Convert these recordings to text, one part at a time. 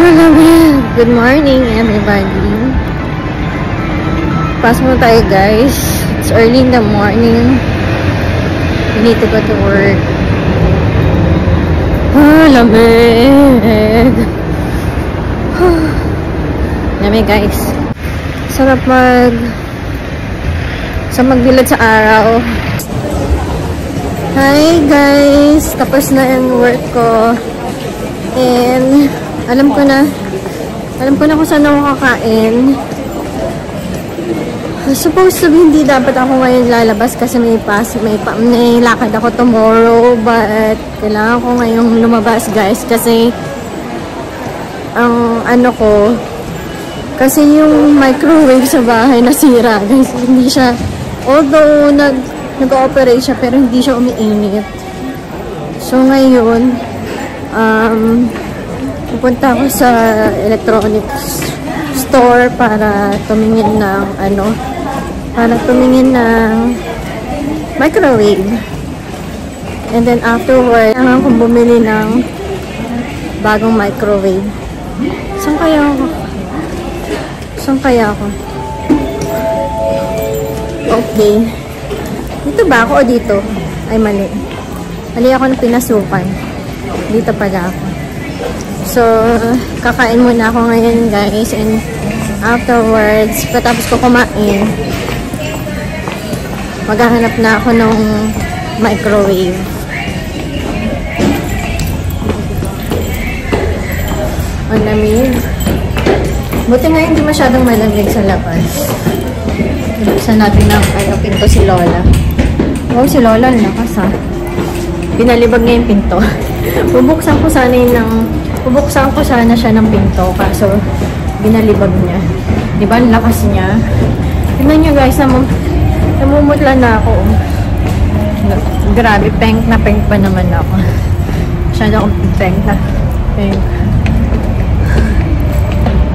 Good morning, everybody. Pasok mo tayo, guys. It's early in the morning. We need to go to work. Lamig. Lamig, guys. Sarap magdilat sa araw. Hi, guys. Tapos na yung work ko. And alam ko na kung saan ako kakain. Supposed to be, hindi dapat ako ngayon lalabas kasi may lakad ako tomorrow, but kailangan ko ngayong lumabas, guys, kasi ang kasi yung microwave sa bahay nasira, guys. Hindi siya, although nag-ooperate siya, pero hindi siya umiinit. So ngayon pupunta ako sa electronics store para tumingin ng microwave. And then afterward, kailangan kong bumili ng bagong microwave. Saan kaya ako? Okay. Dito ba ako o dito? Ay, mali. Mali ako ng pinasukan. Dito pala ako. So, kakain muna ako ngayon, guys, and afterwards, patapos ko kumain, maghahanap na ako ng microwave. Ang lamig. Buti nga hindi masyadong malamig sa labas. Buksan natin ng pinto si Lola. Oh, si Lola lakas, ha. Pinalibag niya yung pinto. Bubuksan ko sana siya ng pinto, kaso binalibag niya. Diba, ang lakas niya. Tignan nyo, guys, namumutla na ako. Grabe, pink pa naman ako. Masyado akong pink.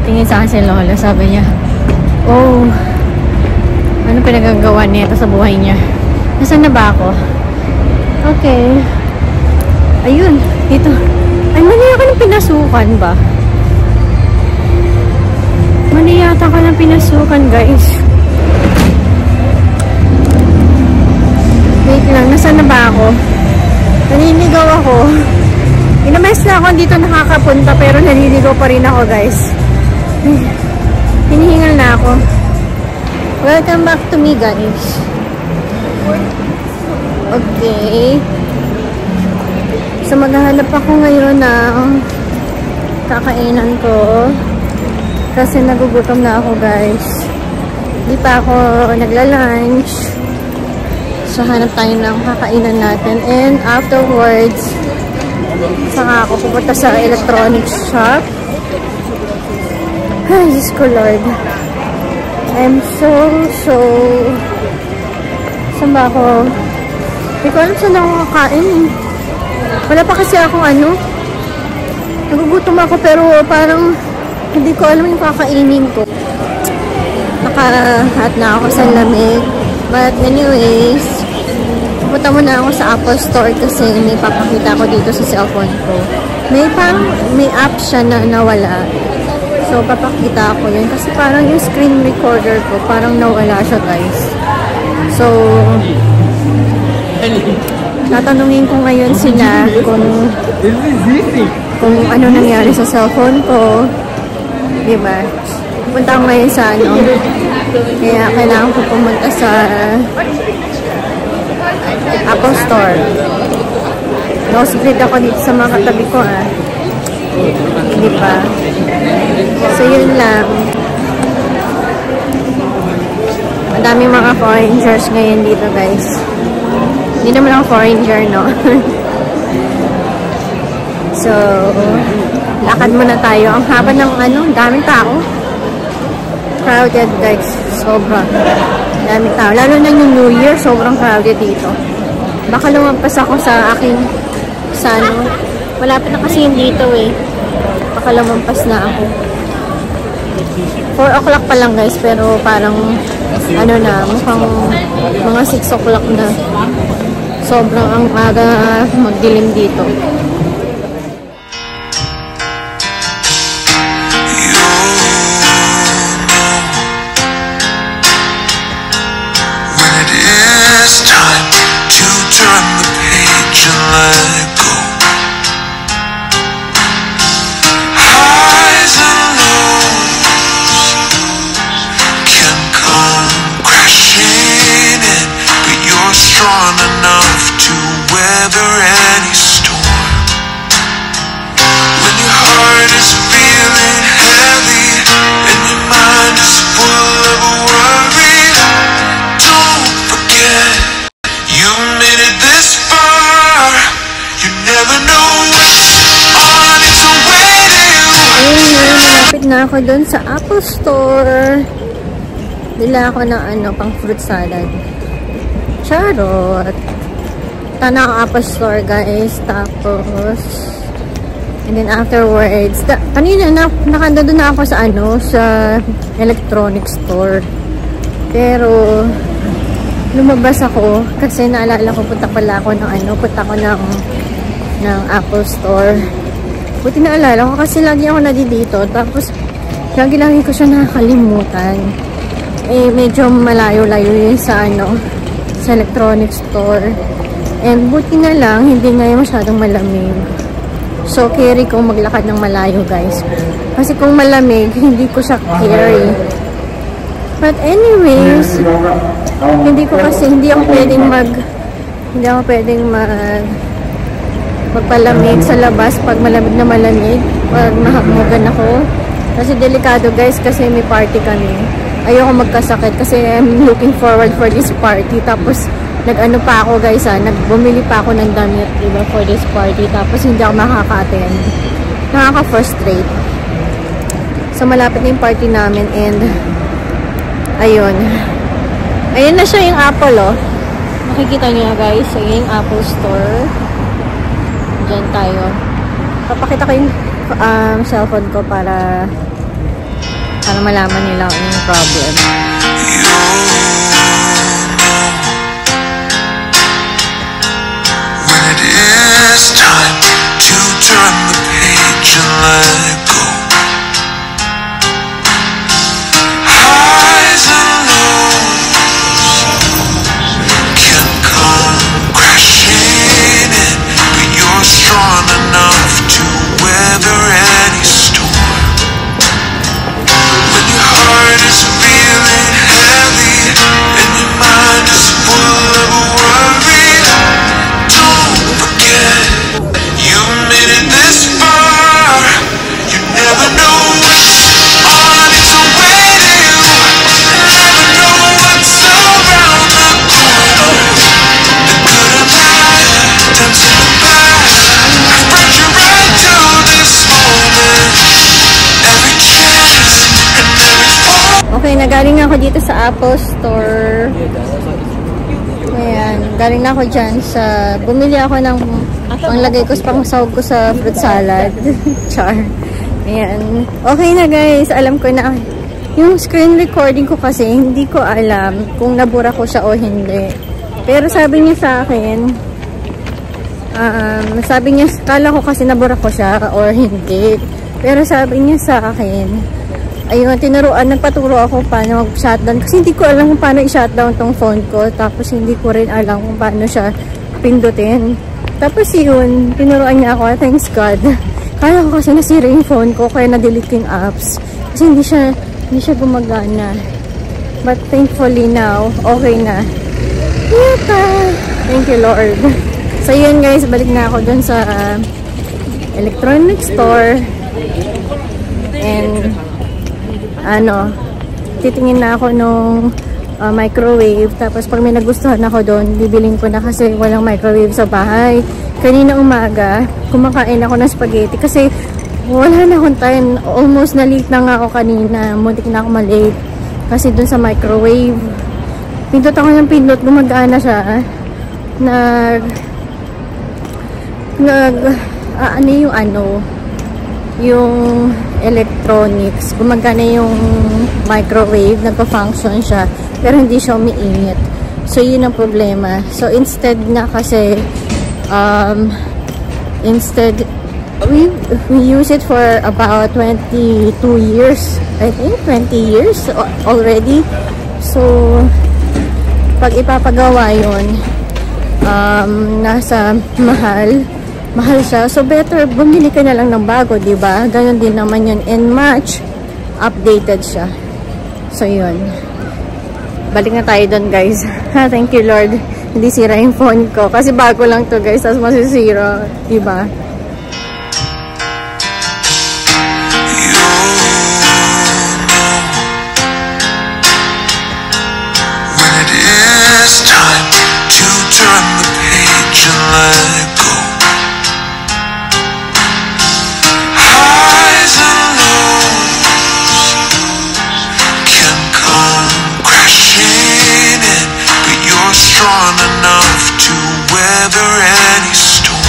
Tingin sa akin si Lola, sabi niya, oh, ano pinagagawa niya ito sa buhay niya? Nasaan na ba ako? Okay. Ayun, dito. Ay, mali ako ng pinasukan ba? Mali yata ako ng pinasukan, guys. Wait lang, nasaan na ba ako? Naninigaw ako. Inames na ako dito nakakapunta, pero naninigaw pa rin ako, guys. Hinihingal na ako. Welcome back to me, guys. Okay. So, maghahanap ako ngayon ng kakainan ko. Kasi nagugutom na ako, guys. Di pa ako nagla-lunch. So, hanap tayo ng kakainan natin. And afterwards, saka ako pupunta sa electronics shop. Ay, Diyos ko, Lord. I'm so... Saan ba ako? Hindi ko alam saan ako kakain. Wala pa kasi akong nagugutom ako, pero parang hindi ko alam yung kakainin ko. Nakahat na ako sa lamig. But anyways, pupunta muna ako sa Apple Store kasi may papakita ko dito sa cellphone ko. May app siya na nawala. So, papakita ko yun. Kasi parang yung screen recorder ko, parang nawala siya, guys. So, tatanungin ko ngayon sila kung ano nangyari sa cellphone ko. Diba? Punta ko ngayon sa kaya kailangan ko pumunta sa Apple Store. No-split ako dito sa mga katabi ko, Diba? So, yun lang. Madaming mga foreigners ngayon dito, guys. Hindi naman ako foreigner, no? So, lakad muna tayo. Ang haba ng daming tao. Crowded, guys. Sobra. Daming tao. Lalo na yung New Year, sobrang crowded dito. Baka lumampas ako sa aking malapit na kasi yun dito, Baka lumampas na ako. 4 o'clock pa lang, guys, pero parang mukhang mga 6 o'clock na. Sobrang ang aga magdilim dito. turn the page and let go. Highs and lows can come crashing in, but you're strong enough to weather any storm. When your heart is feeling heavy and your mind is full of worry, don't forget you made it this far. You never know what's on its way to you. Ayun na, malapit na ako dun sa Apple Store. Dila ako ng pang fruit salad. Charot. Tana ang Apple Store, guys. Tapos, and then afterwards, kanina nakanda doon na ako sa sa electronic store. Pero, lumabas ako kasi naalala ko punta pala ako ng Apple Store. Buti naalala ko kasi lagi ako dito. Tapos, lagi ko siya nakakalimutan. Eh, medyo malayo-layo yun sa sa electronic store. And buti na lang, hindi ngayon masyadong malamig. So, carry ko maglakad ng malayo, guys. Kasi kung malamig, hindi ko siya carry. But anyways, hindi ako pwedeng magpalamig sa labas pag malamig na malamig. Pag mahagmugan ako. Kasi delikado, guys, kasi may party kami. Ayoko magkasakit kasi I'm looking forward for this party. Tapos, nag-ano pa ako, guys, nagbumili pa ako ng damit, diba, for this party. Tapos, hindi ako makaka-attend. Nakaka-frustrate. So, malapit na yung party namin and ayun. Ayun na siya yung Apple, oh. Nakikita niyo, guys. Ayun yung Apple Store. Diyan tayo. Papakita ko yung cellphone ko para malaman nila ano yung problem. When it is time to turn the page and let go. Highs and lows can come crashing in, but you're strong enough to weather any storm. When your heart is feeling heavy and your mind is full of worry, don't forget you made it this far. You never know what's on its way to you. Never know what's around the corner. The good and bad times in the past have brought you right to this moment. Every chance and every fall. Okay, nagaling ako dito sa Apple Store. Ayan, galing na ako dyan sa... Bumili ako ng... Ang lagay ko pang sahog ko sa fruit salad. Char. Ayan. Okay na, guys. Alam ko na. Yung screen recording ko kasi, hindi ko alam kung nabura ko siya o hindi. Pero sabi niya sa akin, kala ko kasi nabura ko siya or hindi. Pero sabi niya sa akin, ayun, nagpaturo ako paano mag-shutdown. Kasi hindi ko alam kung paano i-shutdown tong phone ko. Tapos hindi ko rin alam kung paano siya pindutin. Tapos yun, tinuruan niya ako. Thanks God. Kala ko kasi nasira yung phone ko, kaya na-delete yung apps. Kasi hindi siya gumagana. But thankfully now, okay na. Yata! Thank you, Lord. So yun, guys, balik na ako dun sa electronic store. And titingin na ako nung microwave. Tapos pag may nagustuhan ako doon, bibiling ko na kasi walang microwave sa bahay. Kanina umaga, kumakain ako ng spaghetti kasi wala na akong time. Almost na-late na nga ako kanina. Muntik na ako ma-late. Kasi doon sa microwave, pindot ako ng pindot, gumagana siya. Yung electronics, gumagana yung microwave, nagpa-function siya, pero hindi siya umiinit. So, yun ang problema. So, instead na kasi, we use it for about 22 years. I think, 20 years already. So, pag ipapagawa yun, nasa mahal siya. So, better bumili ka na lang ng bago, diba? Ganon din naman yun. In March, updated siya. So, yun. Balik na tayo doon, guys. Thank you, Lord. Hindi sira yung phone ko. Kasi bago lang to, guys. Tapos masisira. Diba? It's time to turn the page and let go. Highs and lows can come crashing in, but you're strong enough to weather any storm.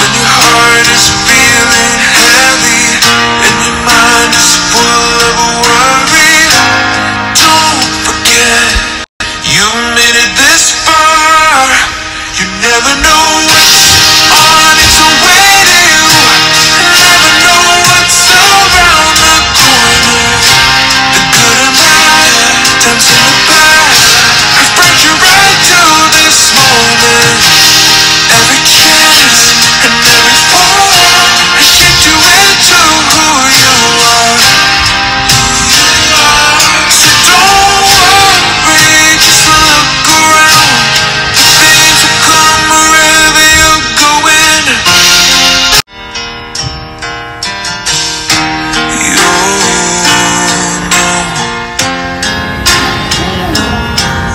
When your heart is feeling heavy and your mind is full of worry, don't forget you made it this far. You never know what's on its way to you. Never know what's around the corner. The good and bad times in the past have brought you right to this moment. Every chance and every fall has shaped you into who you are. So don't worry, just look around. Things will come wherever you're going. You know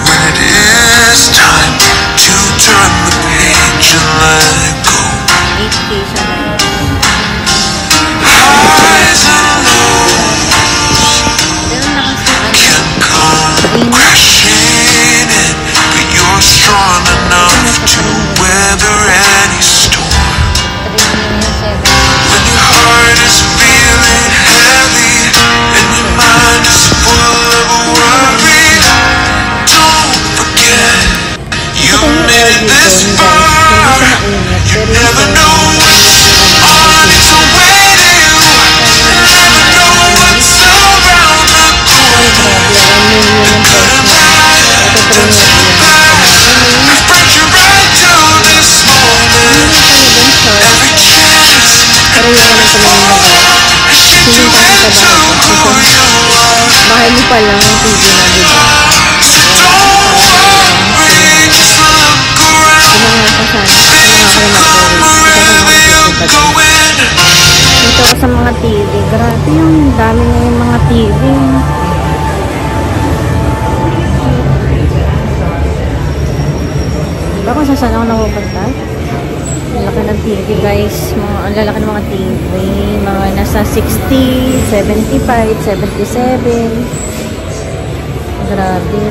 when it is time to turn the page and let go. 8K siya na. Highs and lows Meron na kasi can come crashing in, but you're strong enough to weather any storm. When your heart is feeling heavy and your mind is full of worry, don't forget you made it this far. You never know what's on its way to you. Never know what's around the corner. The good and bad times in the past have brought you right to this moment. Every chance and every fall has shaped you into who you are. bahay mo pa lang yung TV na, diba? So don't worry, just look around. Things will come wherever you're going. Dito ako sa mga TV. Grabe yung dami na yung mga TV. Diba kung saan ako napupunta? Ang laki ng TV, guys. Ang lalaki ng mga TV. Mga nasa 60, 75, 77. Grabe.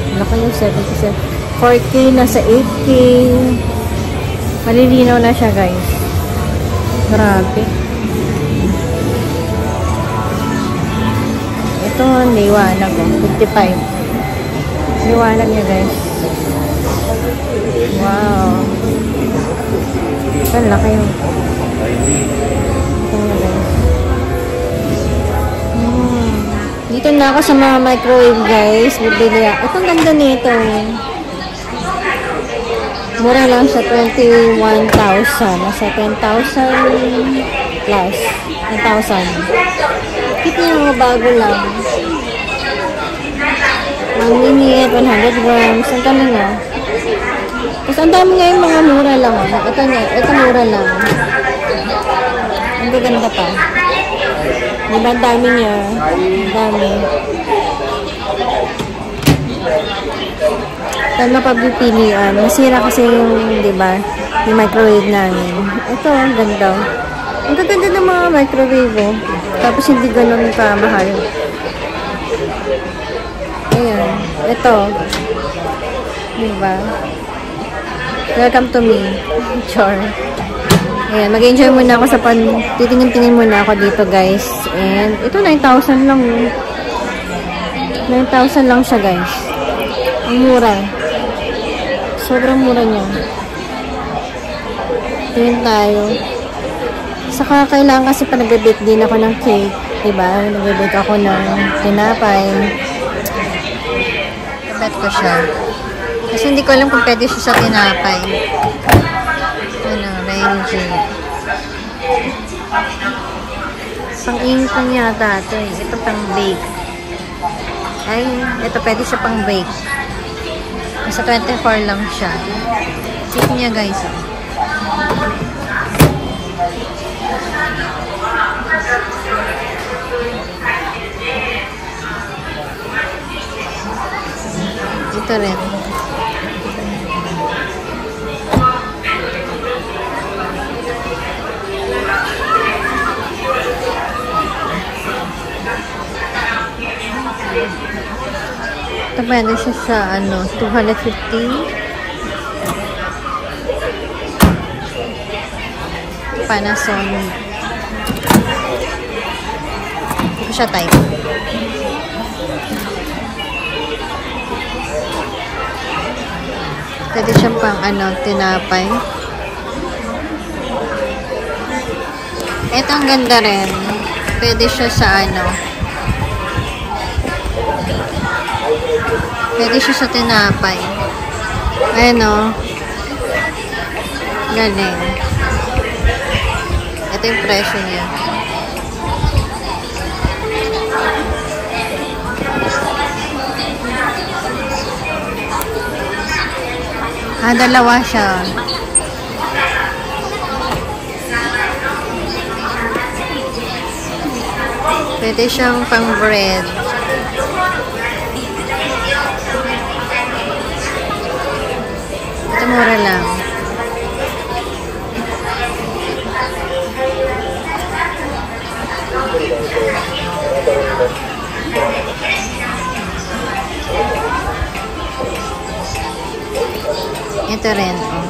Ang laki yung 77. 4K, nasa 8K. Malilinaw na siya, guys. Grabe. Ito, liwanag. 55. Liwanag niya, guys. Wow. Ang laki yun. Ito na, guys. Dito na ako sa mga microwave, guys. Bibili ako. Ito, ang ganda nito. Mura lang siya, 21,000. Nasa 10,000 plus. 10,000. Kita niyo mga bago lang. 1 minute, 100 grams. Ang dami nga. Tapos ang dami nga yung mga mura lang. Ito mura lang. Ang ganda pa. Diba ang dami niya? Ang dami. Ito mapagpipilian. Masira kasi yung, diba, yung microwave namin. Ito, ang ganda. Ang ganda ng mga microwave, oh. Tapos hindi ganun ka mahal. Ayan. Ito. Diba? Welcome to me. Char. Ayan. Mag-enjoy muna ako sa titingin-tingin muna ako dito, guys. And ito, 9,000 lang. 9,000 lang siya, guys. Ang mura. Sobrang mura niya. Tingin tayo. Saka kailangan kasi pa nag-bake din ako ng cake. Diba? Nag-bake ako ng tinapay. Bet ko siya. Kasi hindi ko alam kung pwede siya sa tinapay. Ano, Renji. Pang-init lang yata ito eh. Ito pang bake. Ay, ito pwede siya pang bake. Nasa 24 lang siya. Cheap niya guys. Oh. Ito rin. Ito pwede siya sa ano, 250. Panasonic. Hindi ko siya type. Pwede siyang pang ano, tinapay. Ito ang ganda rin. Pwede siya sa ano. Pwede siya sa tinapay. Ayan o. Galing. Ito yung presyo niya. Dalawa siya. Pwede siyang pang bread. Ito mura lang. Ito rin, oh.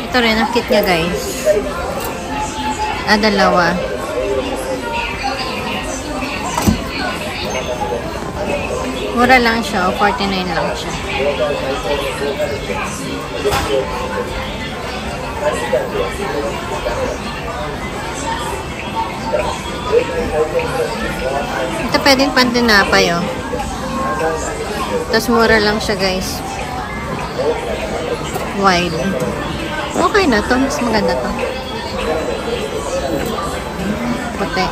Ito rin, ang cute niya, guys. Dalawa. Mura lang siya, 49 lang siya. Ito pwedeng pantinapay, oh. Tapos mura lang siya, guys. Wide. Okay na to. Mas maganda to. Puti.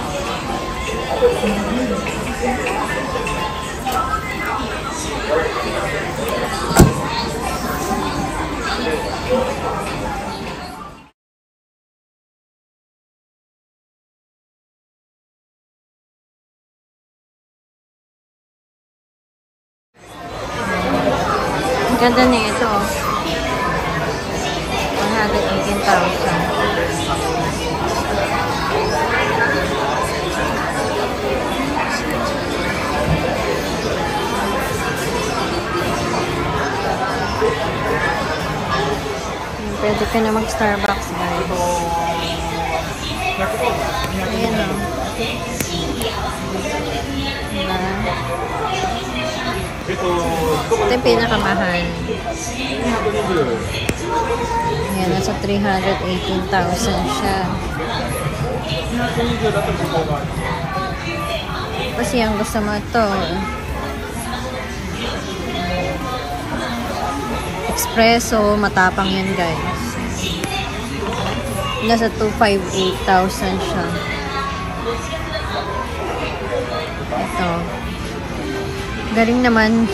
Ganda na ito. 118,000. Pwede ka na mag-Starbucks, guys. Ayan o. Diba? Ito yung pinakamahal. Ayan, nasa 318,000 siya. Kasi ang gusto mo ito, espresso, matapang yan, guys. Nasa 258,000 siya. Ito. Galing naman,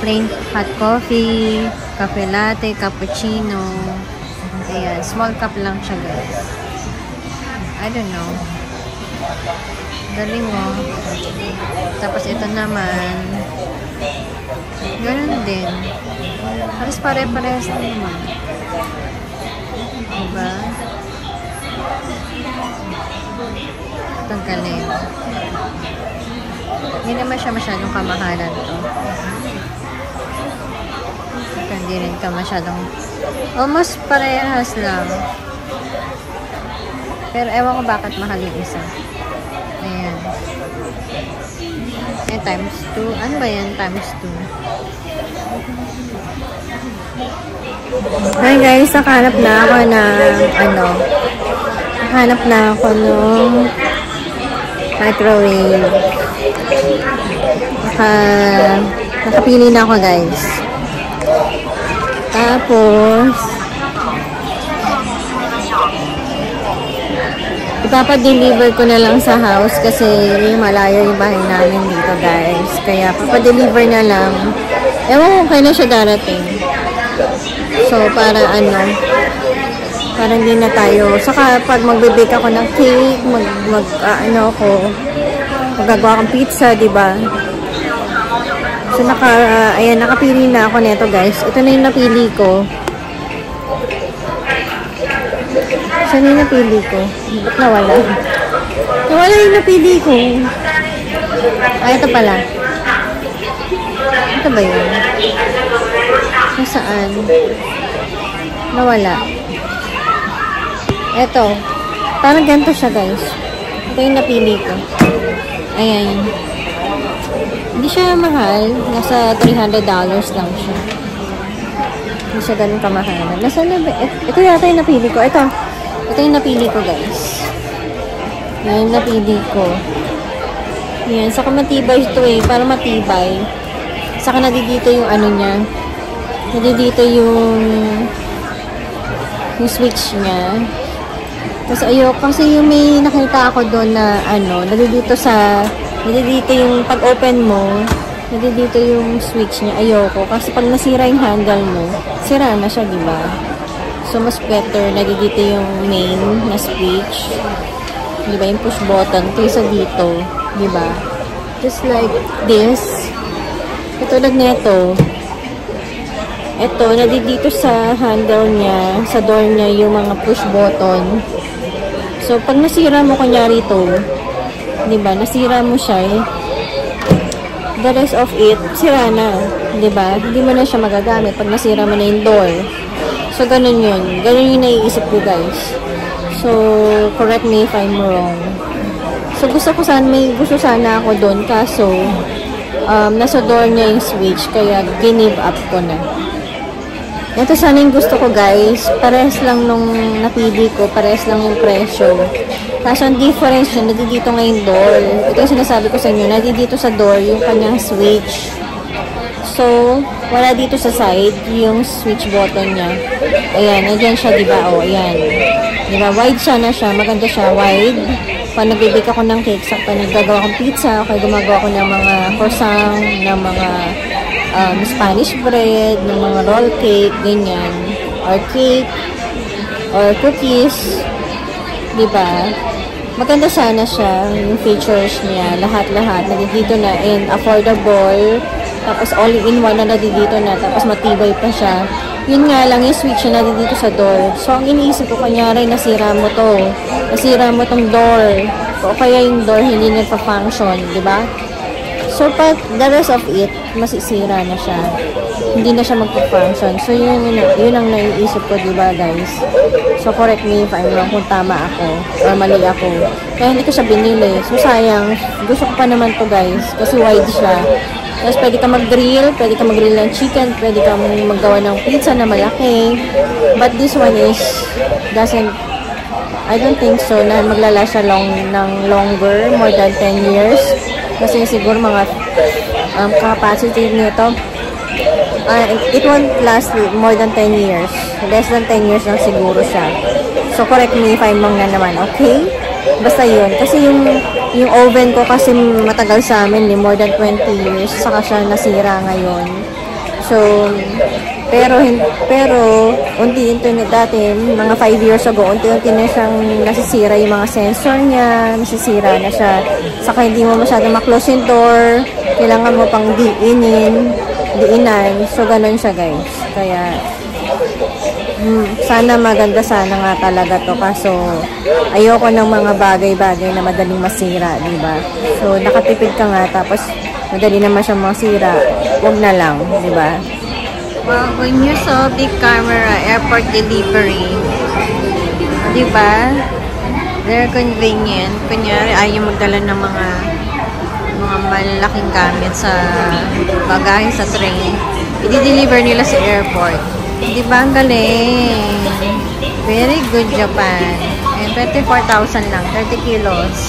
plain hot coffee, cafe latte, cappuccino. Ayan, small cup lang siya, guys. I don't know. Galing mo. Tapos ito naman, ganun din. Halos pare-parehas naman. Diba? Itong galing. Hindi naman siya masyadong kamahalan to. Hindi rin ka masyadong, almost parehas lang. Pero ewan ko bakit mahal yung isa. Ayan. Ayan, times 2. Ano ba yan? Times 2. Hi guys, nakahanap na ako ng Hanap na ako ng microwave. Nakapili na ako, guys. Tapos, ipapa-deliver ko na lang sa house kasi malayo yung bahay namin dito, guys. Kaya, papa-deliver na lang. Ewan ko kailan siya darating. So, para para hindi na tayo. Saka, pag magbe-bake ako ng cake, magagawa akong pizza, diba? So, nakapili na ako nito, guys. Ito na yung napili ko. Saan yung napili ko? Ba't nawala? Nawala yung napili ko. Ito pala. Ito ba yun? Saan? Nawala. Ito. Parang ganito siya, guys. Ito yung napili ko. Ayan. Hindi siya mahal. Nasa $300 lang siya. Hindi siya ganun kamahalan. Nasaan na ba? Ito yata yung napili ko. Ito yung napili ko, guys. Yan yung napili ko. Yan. Saka matibay ito eh. Para matibay. Saka nadidito yung ano niya. Nadidito yung switch niya. Tapos kasi yung may nakita ako doon na nadidito yung pag-open mo, nadidito yung switch niya. Ayoko. Kasi pag nasira yung handle mo, sira na siya, diba? So, mas better, nadidito yung main na switch. Diba? Yung push button kaysa dito. Diba? Just like this. Katulad nito. Ito, nadidito sa handle niya, sa door niya, yung mga push button. So, pag nasira mo, kunyari ito, diba, nasira mo siya the rest of it, sira na. Diba? Hindi mo na siya magagamit pag nasira mo na yung door. So, ganun yun. Ganun yung naiisip ko, guys. So, correct me if I'm wrong. So, gusto sana ako doon, kaso, nasa door niya yung switch, kaya give up ko na. Ito sana yung gusto ko, guys. Parehas lang nung napili ko. Parehas lang yung presyo. Kaso ang difference yun, nadidito nga yung door. Ito yung sinasabi ko sa inyo. Nadidito sa door yung kanyang switch. So, wala dito sa side yung switch button niya. Ayan, nandiyan siya, diba? O, ayan. Diba? Wide siya na siya. Maganda siya. Wide. Pag nagbibig ako ng cake, sa nagagawa akong pizza, kaya gumagawa ko ng mga croissant, ng mga Spanish bread, ng mga roll cake, ganyan, or cake, or cookies, diba? Maganda sana siya, yung features niya, lahat-lahat, nandito na, and affordable, tapos all-in-one na nandito na, tapos matibay pa siya. Yun nga lang, yung switch na nandito sa door. So, ang iniisip ko, kanyari, nasira mo tong door, o kaya yung door hindi nagpa-function, diba? So, pag the rest of it, masisira na siya. Hindi na siya magpa-function. So, yun ang naiisip ko, diba, guys? So, correct me if I'm wrong kung tama ako or mali ako. Kaya hindi ko siya binili. So, sayang. Gusto ko pa naman to, guys. Kasi wide siya. Tapos, pwede ka mag-grill ng chicken, pwede ka maggawa ng pizza na malaki. But this one I don't think so na maglalast siya longer, more than 10 years. Kasi siguro mga capacity nito, it won't last more than 10 years. Less than 10 years lang siguro siya. So, correct me if I'm wrong na naman, okay? Basta yun. Kasi yung oven ko kasi matagal sa amin, more than 20 years. Saka siya nasira ngayon. So, pero unti-unti dati, mga 5 years ago, unti-unti na siyang nasisira yung mga sensor niya, nasisira na siya. Saka hindi mo masyadong ma-close yung door, kailangan mo pang diinan. So, ganun siya, guys. Kaya, sana maganda sana nga talaga to. Kaso, ayoko ng mga bagay-bagay na madaling masira, diba? So, nakatipid ka nga, tapos madali naman siyang masira. Huwag na lang, diba? Well, when you saw big camera, airport delivery, diba? Very convenient. Kunyari, ayaw magdala ng mga malalaking gamit sa bagahe sa train. I-deliver nila sa airport. Diba? Ang galing. Very good, Japan. Ito 24,000 lang. 30 kilos.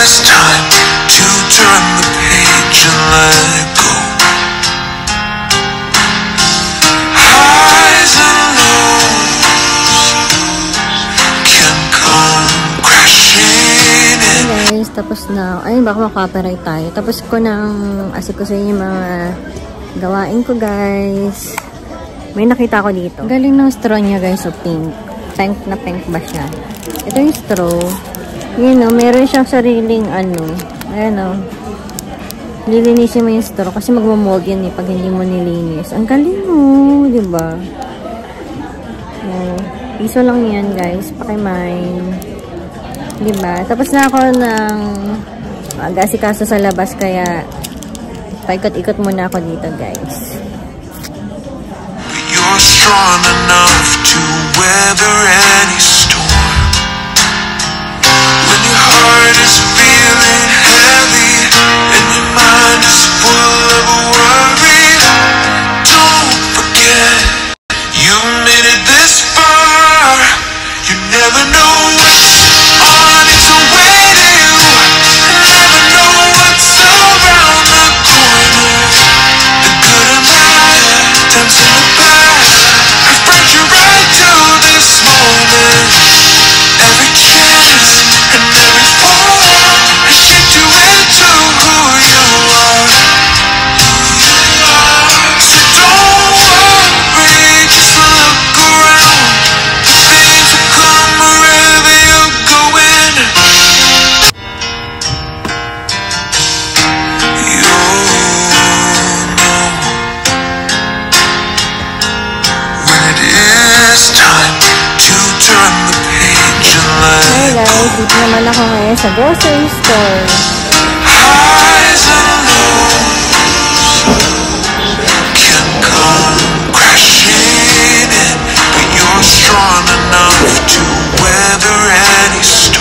It's time to turn the page and let go. Highs and lows can come crashing in. Guys, tapos na. Ayun, baka makaka-copyright tayo. Tapos ko nang asikusin yung mga gawain ko, guys. May nakita ko dito. Galing ng straw niya, guys. So, pink. Pink na pink ba siya? Ito yung straw. Yun o, meron siyang sariling ano. Ayan o. Lilinisin mo yung straw kasi magmamold yan eh pag hindi mo nilinis. Ang galing o, diba? Piso lang yan, guys. Pakimine. Diba? Tapos na ako ng mag-asikaso sa labas kaya paikot-ikot muna ako dito, guys. You're strong enough to weather any storm. When your heart is feeling heavy and your mind is full of worry, don't forget you made it this far. You never know what's on its way to you. Never know what's around the corner. The good and bad times in the past have brought you right to this moment. Every chance and every fall has shaped you into who you are. So don't worry, just look around. Things will come wherever you're going. You know when it is time to turn the page and Hey let guys, dito naman ako ngayon sa grocery store. highs and lows can come crashing in, but you're strong enough to weather any storm.